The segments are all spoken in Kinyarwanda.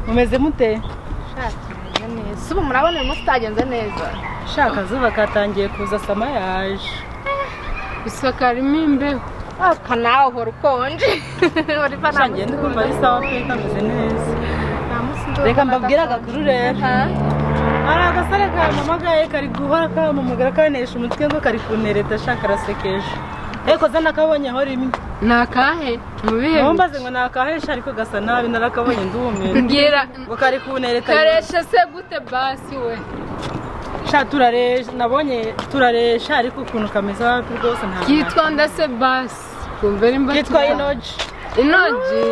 Mumeze mute? Shaka neza. Subu murabona uyu mutagenze neza. Shaka zuba katangiye kuza sama yaje. Isaka ririmo imbeho. Aka nawe uhora ukonje. Uri bana. Shangiye ndi kumva ari sawa pe kameze neza. Reka mbabwira agakuru rero. Hari agasare ka mamagaye kari guhora kamamagara kanesha umutwe ngo kari kunereta shaka arasekeje. Eko zana kabonye aho rimwe. Nakahe? Mubihe? Nombaze ngo nakahesha ariko gasa nabi narakabonye ndume. Ngira ngo kari kunereta. Karesha se gute basi we? Sha turaresha nabonye turaresha ariko ukuntu kameze hafi rwose nta. Kitwa ndase basi. Kumva rimba. Kitwa inoji. Inoji.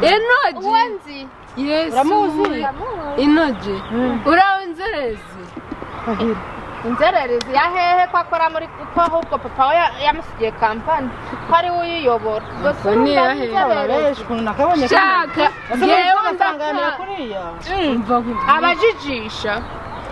Inoji. Uwanzi. Yes. Ramuzi. Inoji. Uraunzerezi. Inzererezi ya hehe ko akora muri ko ahubwo papa we yamusigiye kampani ko ari we uyiyobora gusa ni yahe ukuntu nakabonye shaka ngewe ndatangamira kuriya abajijisha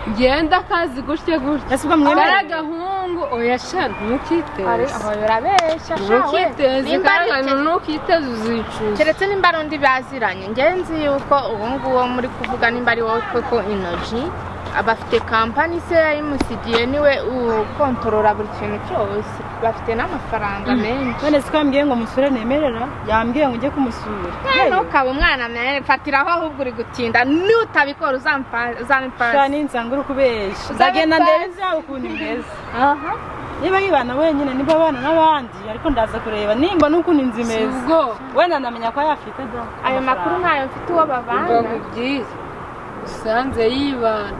ngenda kazi gutye gutye ese ubwo mwemera baragahungu oya sha ntukiteze ari aho yarabesha shawe ntukiteze kandi ntukiteze uzicuza keretse nimba rundi baziranye ngenzi yuko ubu nguwo muri kuvuga nimba ari wowe koko inoji abafite kampani se yayimusigiye niwe ukontorora buri kintu cyose bafite n'amafaranga menshi none sikambwiye ngo musure nemerera yambwiye ngo ujye kumusura no kaba umwana mwe fatiraho ahubwo uri gutinda nutabikora uzampara cyane insanguru kubesha ndagenda ndeze yawe ukuntu ngeze aha niba yibana wenyine niba abana n'abandi ariko ndaza kureba nimba n'ukuntu inzimeze ubwo wenda ndamenya ko yafite da ayo makuru ntayo mfite uwo babana byiza usanze yibana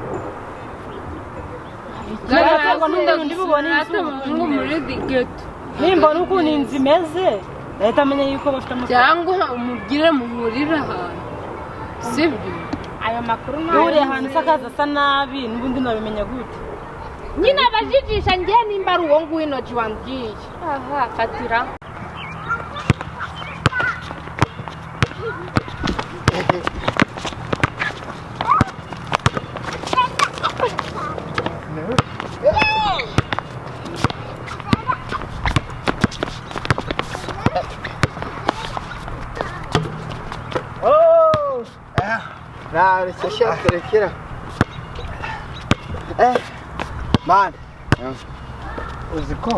nimba n'ukuntu inzu imeze leta amenye yuko bafite amafaranga cyangwa umubwire muhurira ahantu sibyo ayo makuru ntayo uri ahantu usakaza asa nabi n'ubundi nabimenya gute nyine abajijisha ngiye nimba ari uwo nguwo inoji wambwiye aha fatira Nah, siya kira-kira. Man. Uziko.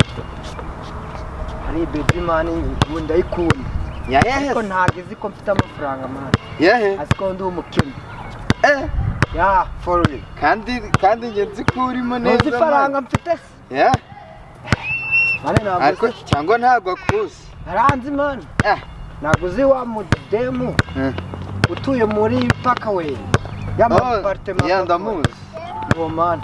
Ari baby man ngunda ikunda. Yahe. Ko ntagize ko mfite amafaranga man. Yahe. Asiko ndi umukene. Ya, for real. Kandi ngenzi kurimo neza. Uzi faranga mfite. Yeah. Mane ntabwo cyangwa ntabwo akuzi. Aranzi man. Naguze wa mudemu. Utuye muri Parkway. Yandamuzi. Man.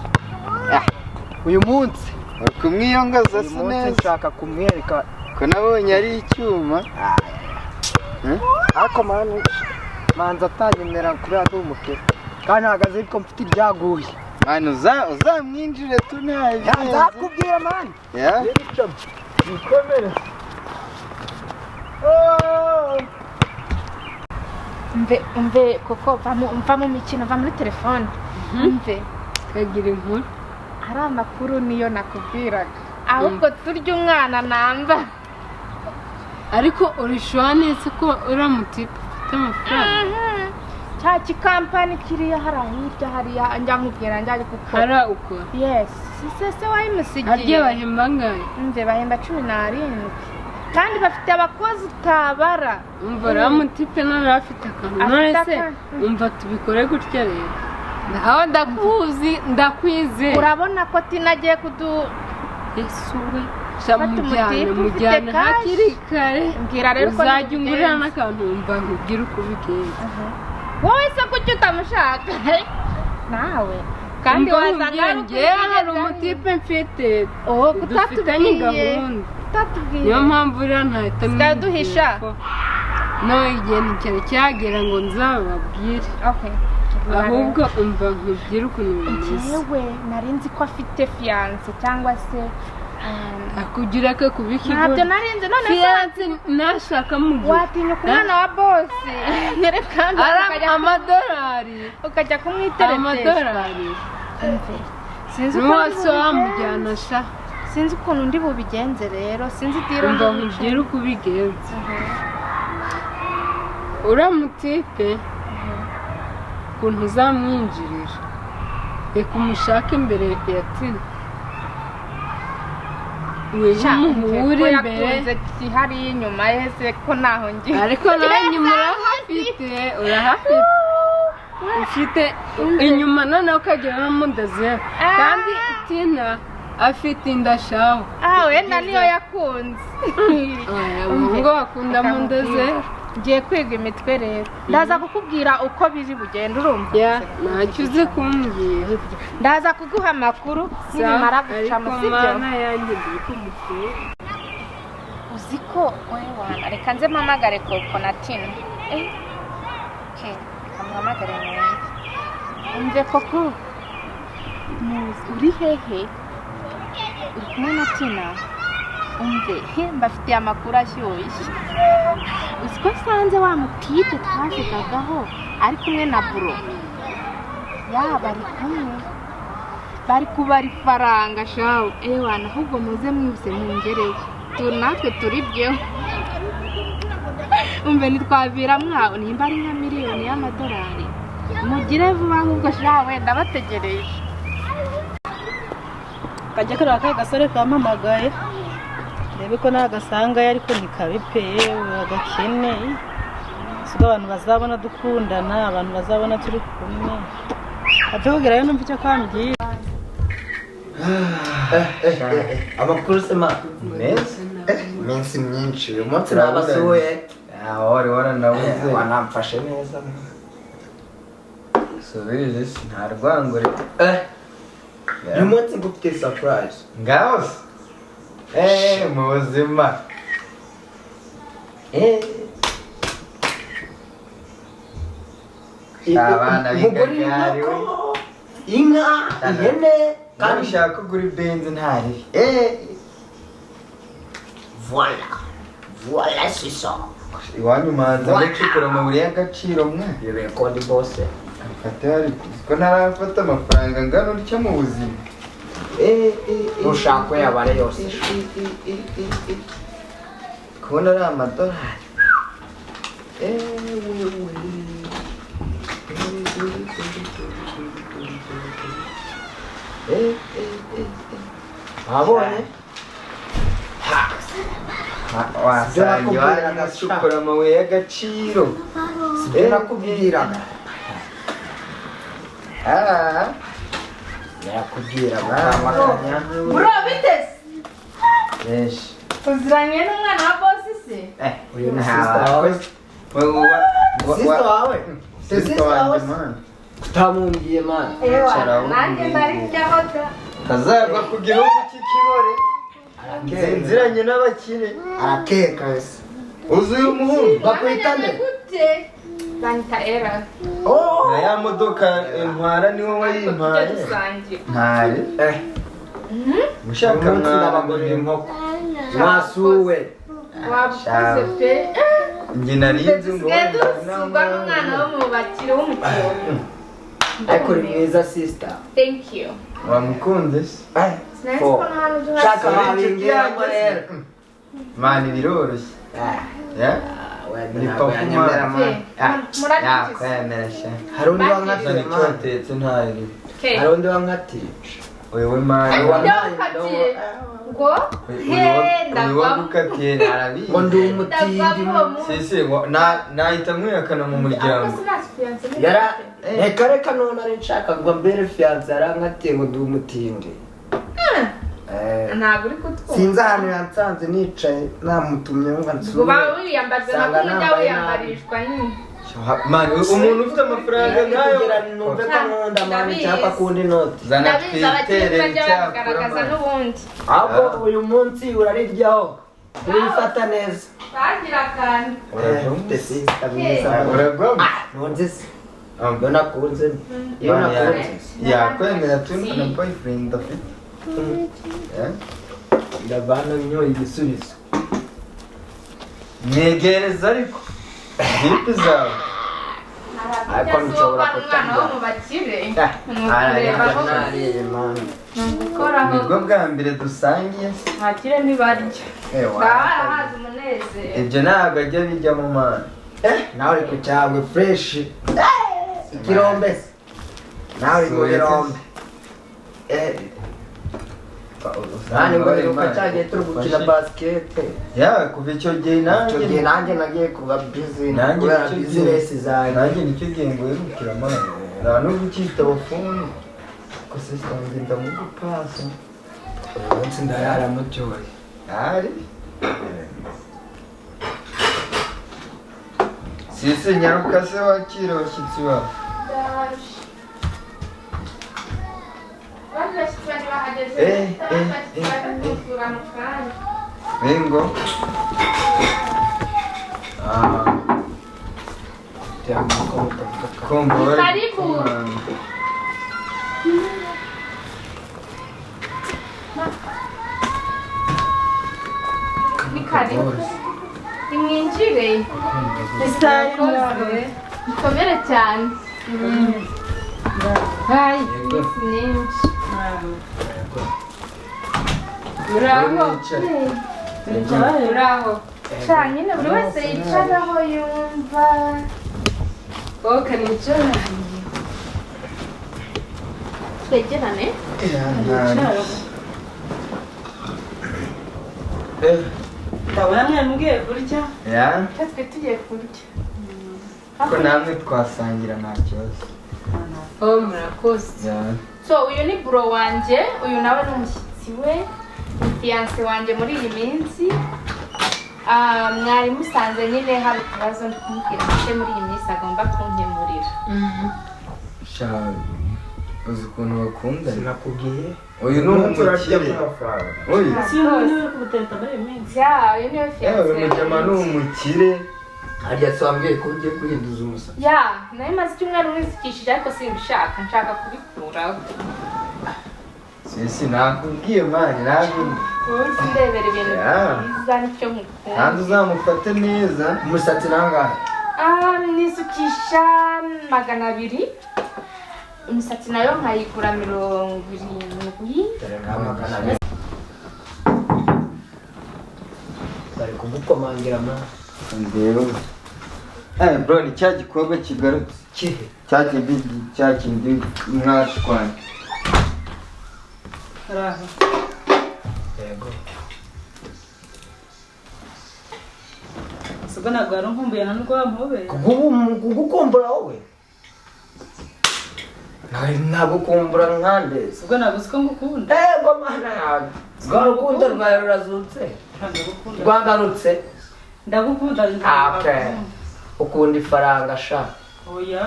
Uyu munsi kumwiyongoza se neza nshaka kumwereka ko nabonye ari icyuma. Ako manza atanyemera kuri ado umukire. Kandi nagaze ko mfite ibyaguye. Man uzamwinjire tunaye. Nzakubwira man. Yeah. Nikomere. Umve koko mva mu mikino va muri telefone umve kagira inkuru hari amakuru niyo nakubwiraga ahubwo turya umwana namba ariko urishwanetse ko uramutipa ufite amafaranga cya kikampani kiriya hirya hariya njya nkubwira njya kuko hara uko yes sise wayimusigiye harya bahemba ngahe umve bahemba 17 kandi bafite abakozi utabara umva ramutipe none afite akantu none se umva tubikore gutya rero ndahawe ndakuzi ndakwize urabona ko tinagiye kudu Yesu we mujyana hakiri kare mbwira rero ko uzajya ungurira n'akantu umva nkubwire uko bigenze wowe se kuki utamushaka nawe kandi wazanga hari umutipe mfite dufitanye gahunda niyo mpamvu rero ntahita twaduhisha nawe igihe cyane cyagera ngo nzababwire ahubwo umva nkubwire ukuntu bimeze yewe nari nzi ko afite fiance cyangwa se akugira ko kubika ntabyo nari nzi none fiance nashaka mu gihe watinya umwana wa boss nerekana ukajya kumwiteretesha amadolari sinzi uko wamujyana sha sinzi ukuntu ndi bubigenze rero sinzi diro ngo nkubwire uko ubigenze uramutipe ukuntu uzamwinjirira reka umushake imbere ya Tina weje umuhure imbere hari inyuma yese ko naho ngiye ariko nawe nyuma urahafite ufite inyuma noneho ukagira no mu desert kandi Tina afite indashaho wenda niyo yakunze ngo akunda mu desert ngiye kwiga imitwe rero ndaza kukubwira uko biri bugenda urumva ntacyo uzi kumbwira ndaza kuguha amakuru nimara guca mu sibyo uzi ko wowe wana reka nze mpamagare Koko na Tina kamuhamagare mwenge umve Koko uri hehe uri kumwe na Tina umve mbafitiye amakuru ashyushye uzi ko nsanze wa mutipe twavugagaho ari kumwe na buro bari kumwe bari kubara ifaranga shawe wana ahubwo muze mwihuse mungereyo natwe turibyeho umve nitwavira mwaho nimba ari nka miliyoni y'amadolari mugire vuba ahubwo shawe ndabategereje kajya kariya ka gasore kampamagaye rebe ko nagasangaye ariko ntikabipeye agakene siko abantu bazabona dukundana abantu bazabona turi kumwe apfe kugerayo numva icyo kambwira amakuru sema neza iminsi myinshi uyu munsi nabasuye wari waranabuze wanamfashe neza subirize nta rwangure uyu munsi ngufite surprise ngaho mu buzima abana b'ingagari inka ihene kandi ushaka kugura ibenzi ntari voilà c'est ça iwanyu manza gucukura amabuye y'agaciro mwe yebeye ko ndi bose afate ariko ko ntarafata amafaranga ngano utya mu buzima ushaka yabare yose kubona ari amadolari wabonye wasange waragacukura amabuye y'agaciro sibyo nakubwiraga yakubwira mukamakanya bro bitese yeshi uziranye n'umwana wa boss se uyu ni sister wawe sister wawe utamumbwiye man nanjye ndari kujyaho kazagwa ku gihugu cy'ikibore nziranye n'abakire arakeka wese uzi uyu muhungu bakwitane gute banyita era na ya modoka intwara niwe wayimpaye ntari mushaka mwabagurira inkoko mwasuwe wabuze pe njye narinzi ngo dusubwa n'umwana wo mu bakire w'umukire ariko uri mwiza sister thank you wamukunze shaka wabingira rero mani biroroshye ni papa yakwemera sha hari undi wankatira icyo watetse ntari hari undi wankatira wewe mani ngo ndagukatiye arabizi ngo ndi umutindi sisi nahita mwihakana mu muryango reka none ari nshaka ngo mbere fiyanse yarankatiye ngo ndi umutindi ntabwo uri kutwumva sinzi ahantu yansanze nicaye namutumye ngo nsubire uba wiyambaza no kumujya wiyambarishwa nyine mani umuntu ufite amafaranga nkayo numve ko nkunda mani cyapa kundi noti zana twitere bagaragaza n'ubundi ahubwo uyu munsi urariryaho urifata neza bagira kandi ufite sister mwiza uragwa nonze se iyo nakunze yakwemera tuni na boyfriend afite ndavana nyoye igisubizo mwegereza ariko hipi zawe ariko nshobora kutarya wo mu bakire nibwo bwa mbere dusangiye ntakire ntibarya bahaza umunezero ibyo ntabwo ajya bijya mu mana nawe uri ku cyangwe fresh ikirombe se nawe uri mu birombe nani ngo iruka cyagiye turi gukina basikete kuva icyo gihe nanjye nagiye kuba busy nanjye kubera business zanjye nanjye nicyo gihe ngo wirukira amana nta n'ubwo ukita telefone ko sisita ngenda mu gupasa umunsi ndarara mucyori ari sisi nyaruka se wakira abashyitsi bawe bingo kumva bari ni karibu nimwinjire mukomere cyane hayi iminsi myinshi uraho cyane nyine buri wese yicaraho yumva wowe nicara twegerane ndabona mwari mugiye kurya twe tugiye kurya ko namwe twasangira nta kibazo murakoze so uyu ni buro wanjye uyu nawe ni umushyitsi we ni fiyanse wanjye muri iyi minsi mwari musanze nyine hari utubazo ndi kumubwira ko muri iyi minsi agomba kunkemurira uzi ukuntu bakunda sinakubwiye uyu ni umukire uyu niwe kubutenta muri iyi minsi uyu niwe fiyanse uyu mujyama ni umukire harya twambwiye ko ugiye guhinduza umusatsi nayo maze icyumweru wisukishije ariko simbishaka nshaka kubikuraho sisi nakubwiye mani ntabwo wowe ndebera ibintu byiza nicyo nkukunda kandi uzamufate neza umusatsi nangahe nisukisha 200 imisatsi nayo nkayigura 70 bari kugukomangira ma ndeba bro ni cya gikorwa kigarutse kihe cya kindi mwashwanye araho yego sibwo ntabwo wari unkumbuye nta n'ubwo wampobeye kugukumbura wowe nagukumbura nkande sibwo ntabwo uzi ko ngukunda ego mana yawe rwa rukundo rwawe rurazutse rwagarutse ndagukunda ukunda ifaranga sha oya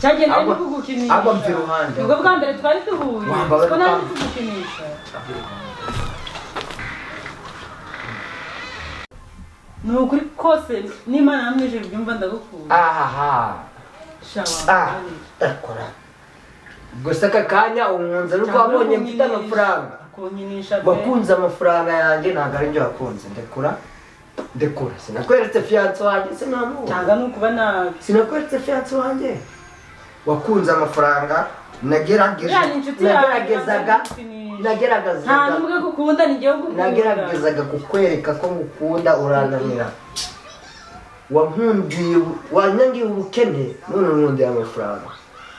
cyagenda ari kugukinisha agwa mvi ruhande ubwo bwa mbere twari duhuye sibwo nari kugukinisha ni ukuri kose n'imana yamwije byumva ndagukunda shawa ekora gusa aka kanya umwunze nuko wabonye mfite amafaranga wakunze amafaranga yanjye ntabwo ari byo wakunze ndekura sinakweretse fiyanse wanjye cyangwa ni ukuba nabi sinakweretse fiyanse wanjye wakunze amafaranga nageragezaga nta n'ubwo gukunda ni igihugu nageragezaga kukwereka ko ngukunda urananira wanyangiye ubukene none nkundiye amafaranga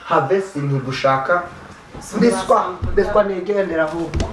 habe sinigushaka mbeswa nigendera ahubwo